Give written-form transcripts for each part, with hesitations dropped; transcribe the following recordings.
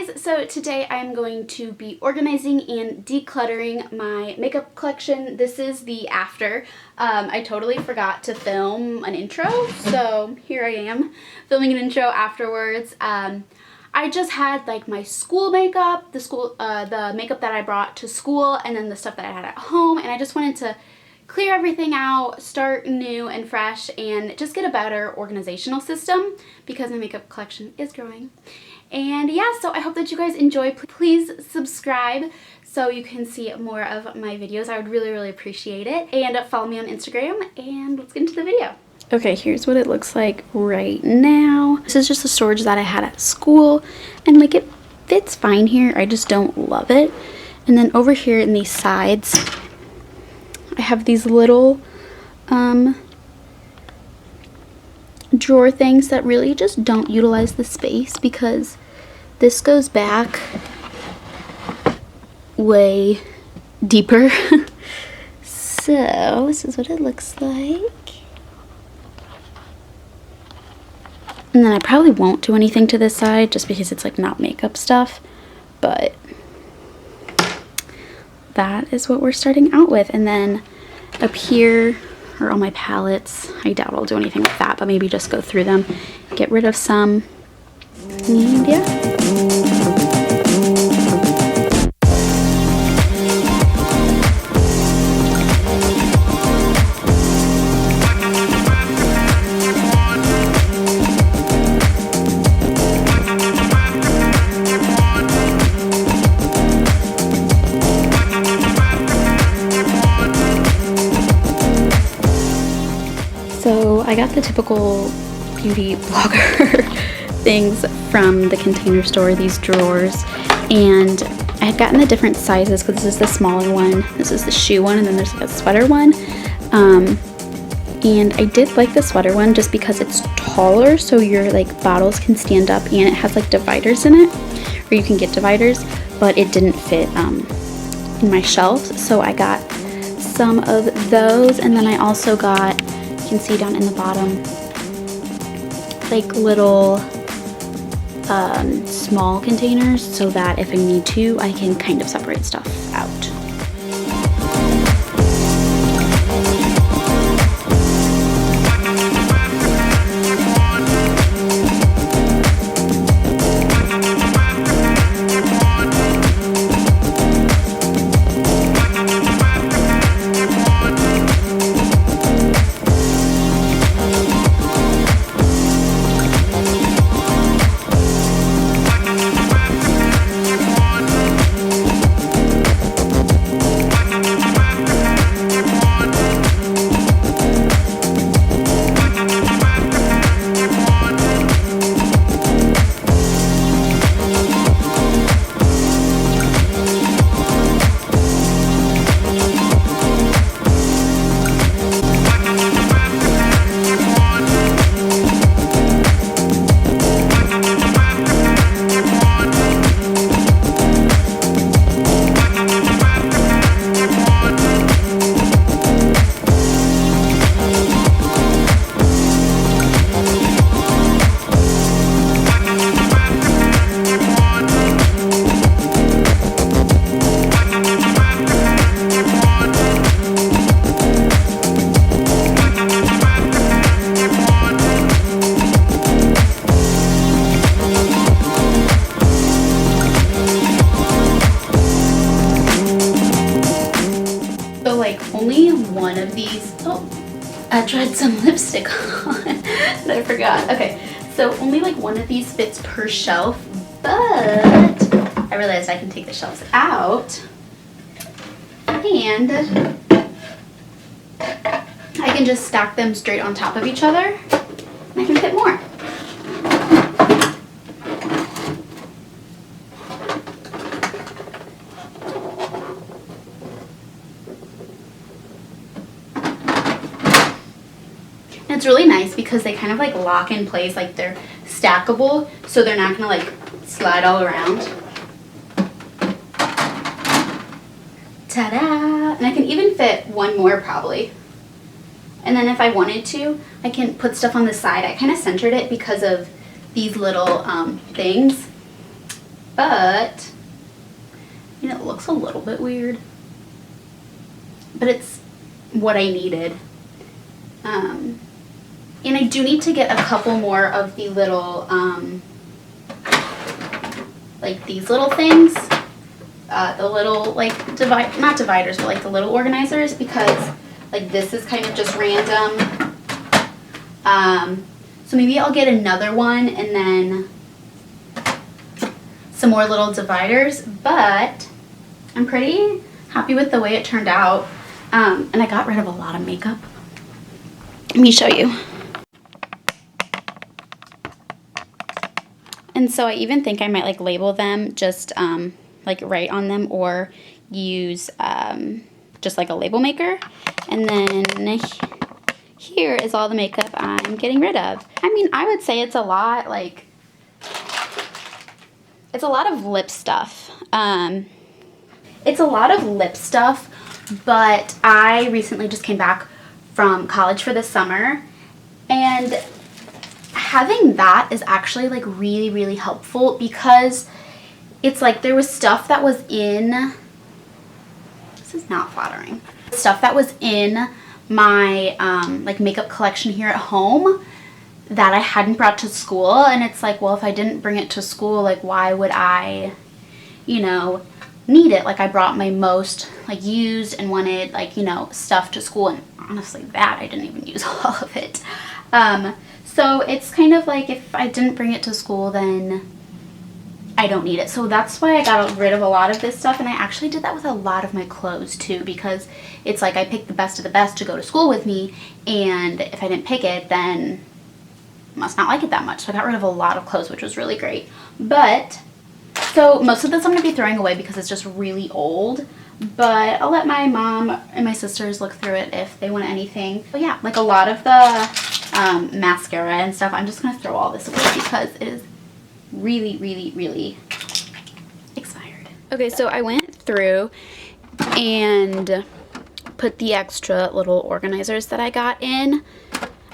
guys, so today I'm going to be organizing and decluttering my makeup collection. This is the after. I totally forgot to film an intro, so here I am filming an intro afterwards. I just had like my school makeup, the makeup that I brought to school, and then the stuff that I had at home, and I just wanted to clear everything out, start new and fresh, and just get a better organizational system because my makeup collection is growing. And yeah, so I hope that you guys enjoy. Please subscribe so you can see more of my videos. I would really appreciate it. And follow me on Instagram, and let's get into the video. Okay, here's what it looks like right now. This is just the storage that I had at school, and like it fits fine here. I just don't love it. And then over here in these sides, I have these little drawer things that really just don't utilize the space because this goes back way deeper. So this is what it looks like. And then I probably won't do anything to this side just because it's like not makeup stuff, but that is what we're starting out with. And then up here are all my palettes. I doubt I'll do anything with that, but maybe just go through them, get rid of some, and yeah. So I got the typical beauty blogger things from the Container Store, these drawers, and I had gotten the different sizes because this is the smaller one, this is the shoe one, and then there's like a sweater one. And I did like the sweater one just because it's taller, so your like bottles can stand up, and it has like dividers in it, or you can get dividers, but it didn't fit in my shelf, so I got some of those. And then I also got, you can see down in the bottom, like little small containers so that if I need to, I can kind of separate stuff out. Only one of these, I tried some lipstick on and I forgot. Okay, so only like one of these fits per shelf, but I realized I can take the shelves out and I can just stack them straight on top of each other and I can fit more. It's really nice because they kind of like lock in place, like they're stackable, so they're not gonna like slide all around. Ta-da! And I can even fit one more probably. And then if I wanted to, I can put stuff on the side. I kind of centered it because of these little things. but it looks a little bit weird, but it's what I needed. And I do need to get a couple more of the little, like these little things, the little like not dividers, but like the little organizers, because like this is kind of just random. So maybe I'll get another one and then some more little dividers, but I'm pretty happy with the way it turned out. And I got rid of a lot of makeup. Let me show you. And so I even think I might like label them, just like write on them, or use just like a label maker. And then here is all the makeup I'm getting rid of. I mean, I would say it's a lot, like, it's a lot of lip stuff. It's a lot of lip stuff, but I recently just came back from college for the summer, and having that is actually like really, really helpful, because it's like there was stuff that was in, this is not flattering, stuff that was in my like makeup collection here at home that I hadn't brought to school. And it's like, well, if I didn't bring it to school, like why would I, you know, need it? Like I brought my most like used and wanted like, you know, stuff to school, and honestly that I didn't even use all of it. So it's kind of like if I didn't bring it to school, then I don't need it. So that's why I got rid of a lot of this stuff. And I actually did that with a lot of my clothes too, because it's like I picked the best of the best to go to school with me, and if I didn't pick it, then I must not like it that much. So I got rid of a lot of clothes, which was really great. But so most of this I'm going to be throwing away because it's just really old, but I'll let my mom and my sisters look through it if they want anything. But yeah, like a lot of the mascara and stuff, I'm just going to throw all this away because it is really, really, really expired. Okay, so I went through and put the extra little organizers that I got in.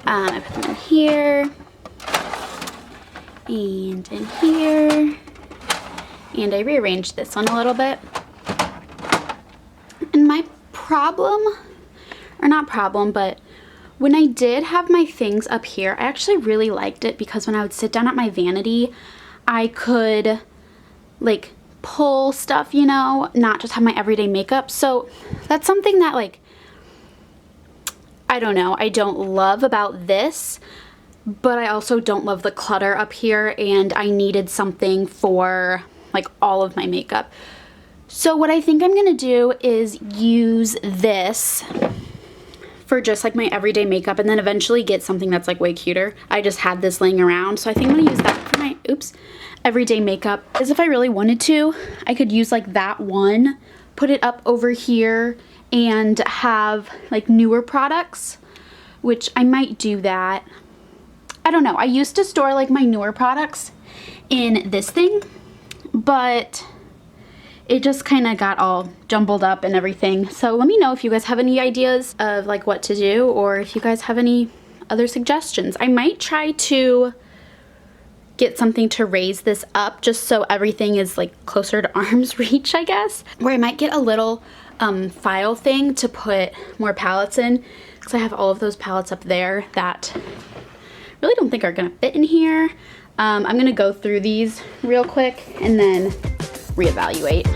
I put them in here and in here, and I rearranged this one a little bit. And my problem, or not problem, but when I did have my things up here, I actually really liked it, because when I would sit down at my vanity, I could like pull stuff, you know, not just have my everyday makeup. So that's something that like, I don't know, I don't love about this, but I also don't love the clutter up here, and I needed something for like all of my makeup. So what I think I'm gonna do is use this for just like my everyday makeup, and then eventually get something that's like way cuter. I just had this laying around, so I think I'm gonna use that for my, everyday makeup. As if I really wanted to, I could use like that one, put it up over here, and have like newer products, which I might do that. I don't know. I used to store like my newer products in this thing, but it just kind of got all jumbled up and everything. So let me know if you guys have any ideas of like what to do, or if you guys have any other suggestions. I might try to get something to raise this up just so everything is like closer to arm's reach, I guess. Where I might get a little file thing to put more palettes in, because I have all of those palettes up there that really don't think are gonna fit in here. I'm gonna go through these real quick and then reevaluate.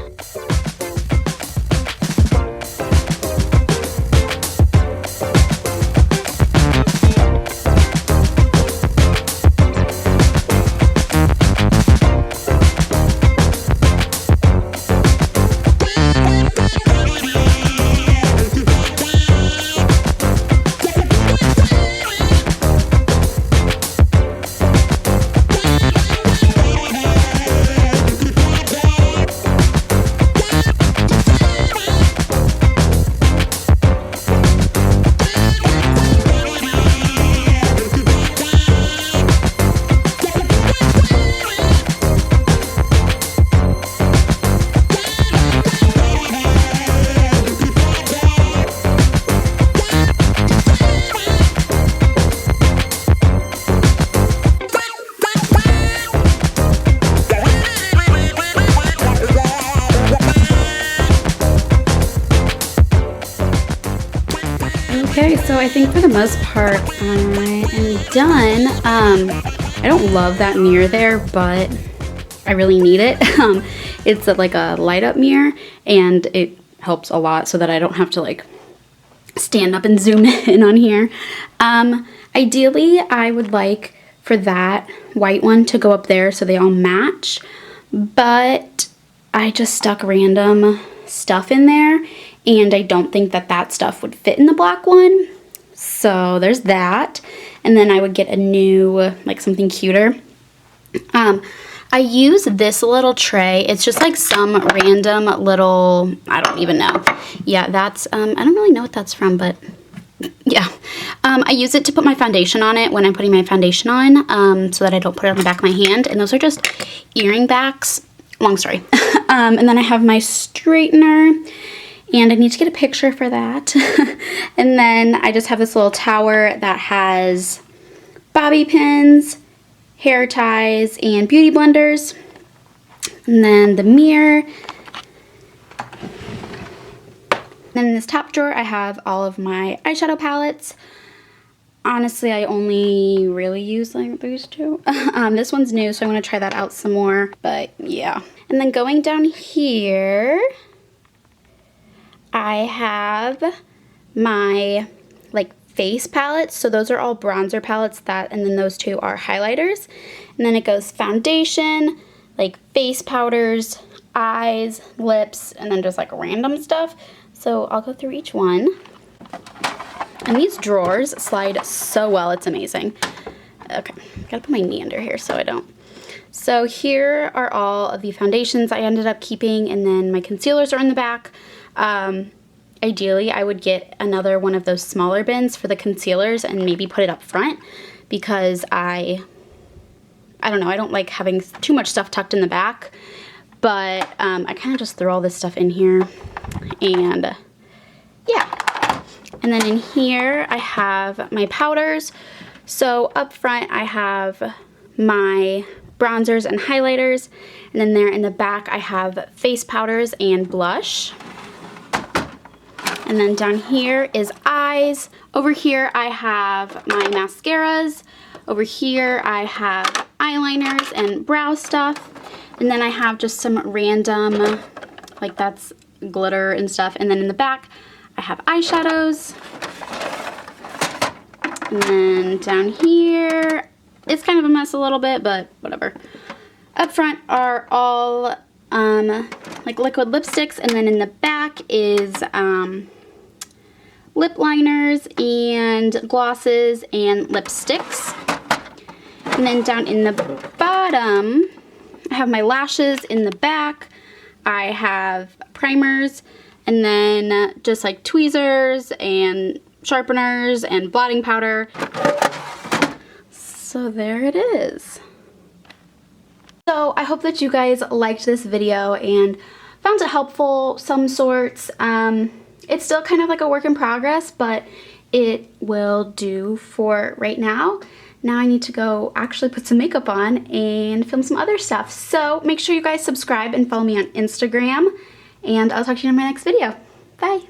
so I think for the most part I am done. I don't love that mirror there, but I really need it. It's like a light up mirror, and it helps a lot so that I don't have to like stand up and zoom in on here. Ideally, I would like for that white one to go up there so they all match, but I just stuck random stuff in there, and I don't think that that stuff would fit in the black one. So there's that. And then I would get a new, like something cuter. I use this little tray. It's just like some random little, I don't even know. Yeah, that's, I don't really know what that's from, but yeah. I use it to put my foundation on it when I'm putting my foundation on, so that I don't put it on the back of my hand. And those are just earring backs. Long story. And then I have my straightener, and I need to get a picture for that. And then I just have this little tower that has bobby pins, hair ties, and beauty blenders. And then the mirror. Then in this top drawer, I have all of my eyeshadow palettes. Honestly, I only really use like these two. This one's new, so I want to try that out some more, but yeah. And then going down here, I have my like face palettes. So those are all bronzer palettes, and then those two are highlighters. And then it goes foundation, like face powders, eyes, lips, and then just like random stuff. So I'll go through each one. And these drawers slide so well, it's amazing. Okay, gotta put my knee under here so I don't. So here are all of the foundations I ended up keeping, and then my concealers are in the back. Ideally, I would get another one of those smaller bins for the concealers and maybe put it up front, because I don't know, I don't like having too much stuff tucked in the back, but I kind of just throw all this stuff in here, and yeah. And then in here, I have my powders. So up front, I have my bronzers and highlighters. And then there in the back, I have face powders and blush. And then down here is eyes. Over here, I have my mascaras. Over here, I have eyeliners and brow stuff. And then I have just some random, like that's glitter and stuff. And then in the back, I have eyeshadows. And then down here, it's kind of a mess a little bit, but whatever. Up front are all like liquid lipsticks, and then in the back is lip liners and glosses and lipsticks. And then down in the bottom, I have my lashes. In the back, I have primers, and then just like tweezers and sharpeners and blotting powder. So there it is. So I hope that you guys liked this video and found it helpful some sorts. It's still kind of like a work in progress, but it will do for right now. Now I need to go actually put some makeup on and film some other stuff. So make sure you guys subscribe and follow me on Instagram, and I'll talk to you in my next video. Bye.